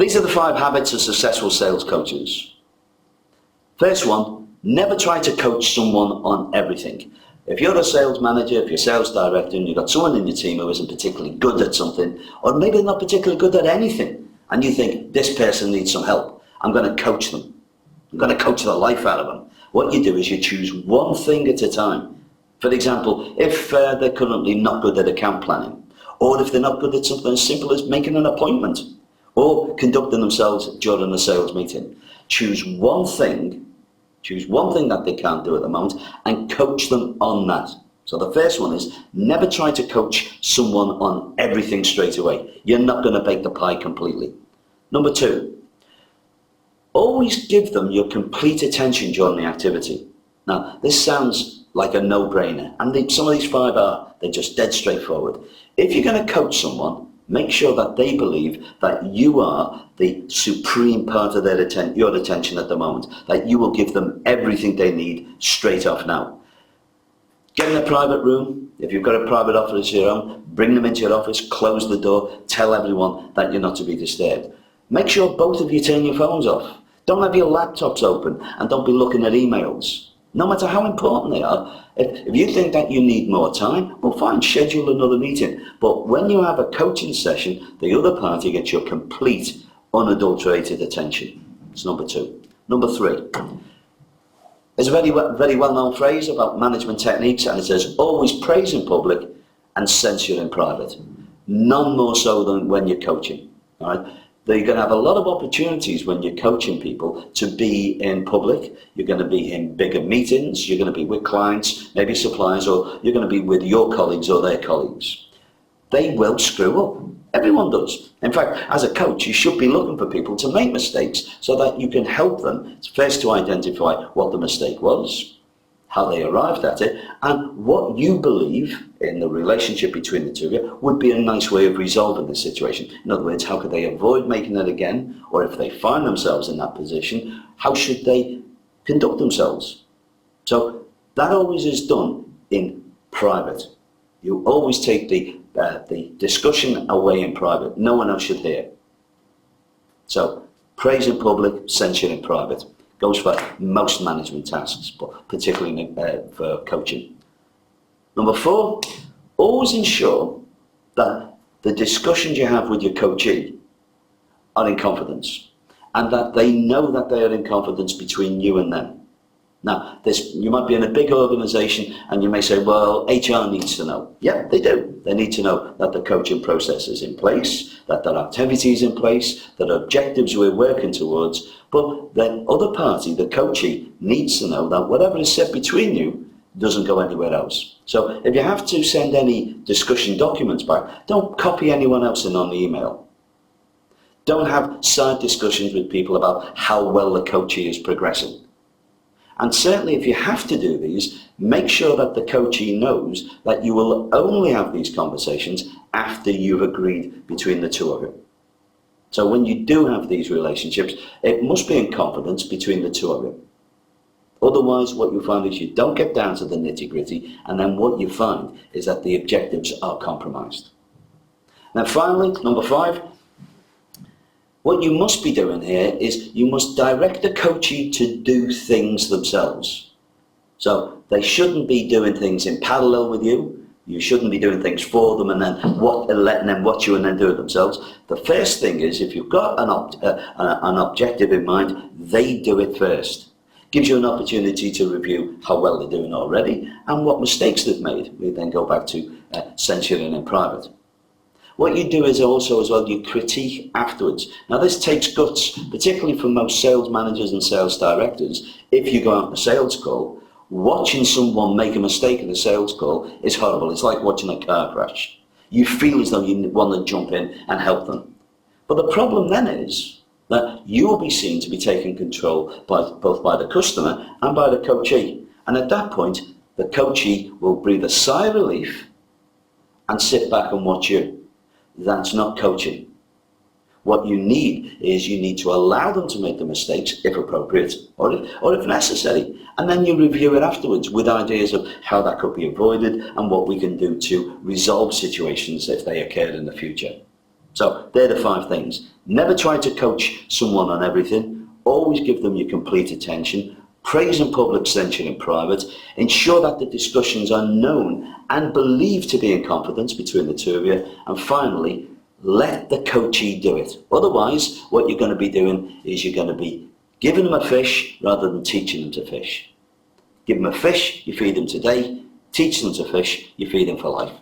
These are the 5 habits of successful sales coaches. First one, never try to coach someone on everything. If you're a sales manager, if you're a sales director, and you've got someone in your team who isn't particularly good at something, or maybe not particularly good at anything, and you think this person needs some help, I'm going to coach them. I'm going to coach the life out of them. What you do is you choose one thing at a time. For example, if they're currently not good at account planning, or if they're not good at something as simple as making an appointment, or conducting themselves during a sales meeting, choose one thing that they can't do at the moment and coach them on that. So the first one is never try to coach someone on everything straight away. You're not going to bake the pie completely. Number 2, always give them your complete attention during the activity. Now, this sounds like a no-brainer, and some of these 5 they're just dead straightforward. If you're going to coach someone, make sure that they believe that you are the supreme part of your attention at the moment, that you will give them everything they need straight off now. Get in a private room. If you've got a private office of your own, bring them into your office, close the door, tell everyone that you're not to be disturbed. Make sure both of you turn your phones off. Don't have your laptops open, and don't be looking at emails. No matter how important they are, if you think that you need more time, well fine, schedule another meeting. But when you have a coaching session, the other party gets your complete, unadulterated attention. It's number 2. Number 3. There's a very well-known phrase about management techniques, and it says, always praise in public and censure in private. None more so than when you're coaching. All right? You're going to have a lot of opportunities when you're coaching people to be in public. You're going to be in bigger meetings, you're going to be with clients, maybe suppliers, or you're going to be with your colleagues or their colleagues. They will screw up. Everyone does. In fact, as a coach, you should be looking for people to make mistakes so that you can help them first to identify what the mistake was, how they arrived at it, and what you believe in the relationship between the two of you would be a nice way of resolving the situation. In other words, how could they avoid making it again? Or if they find themselves in that position, how should they conduct themselves? So that always is done in private. You always take the discussion away in private. No one else should hear. So praise in public, censure in private. Goes for most management tasks, but particularly for coaching. Number 4, always ensure that the discussions you have with your coachee are in confidence, and that they know that they are in confidence between you and them. Now, you might be in a big organisation and you may say, well, HR needs to know. Yeah, they do. They need to know that the coaching process is in place, that there are activities in place, that objectives we're working towards, but the other party, the coachee, needs to know that whatever is said between you doesn't go anywhere else. So if you have to send any discussion documents back, don't copy anyone else in on the email. Don't have side discussions with people about how well the coachee is progressing. And certainly if you have to do these, make sure that the coachee knows that you will only have these conversations after you've agreed between the two of you. So when you do have these relationships, it must be in confidence between the two of you. Otherwise, what you find is you don't get down to the nitty-gritty, and then what you find is that the objectives are compromised. Now finally, number 5, what you must be doing here is you must direct the coachee to do things themselves. So they shouldn't be doing things in parallel with you. You shouldn't be doing things for them and then letting them watch you and then do it themselves. The first thing is, if you've got an objective in mind, they do it first. Gives you an opportunity to review how well they're doing already and what mistakes they've made. We then go back to censuring in private. What you do is also as well, you critique afterwards. Now this takes guts, particularly for most sales managers and sales directors. If you go out on a sales call, watching someone make a mistake in a sales call is horrible. It's like watching a car crash. You feel as though you want to jump in and help them. But the problem then is that you will be seen to be taking control both by the customer and by the coachee. And at that point, the coachee will breathe a sigh of relief and sit back and watch you. That's not coaching. What you need is you need to allow them to make the mistakes if appropriate or if necessary, and then you review it afterwards with ideas of how that could be avoided and what we can do to resolve situations if they occur in the future. So they're the 5 things. Never try to coach someone on everything. Always give them your complete attention. Praise in public, censure in private. Ensure that the discussions are known and believed to be in confidence between the two of you. And finally, let the coachee do it. Otherwise, what you're going to be doing is you're going to be giving them a fish rather than teaching them to fish. Give them a fish, you feed them today. Teach them to fish, you feed them for life.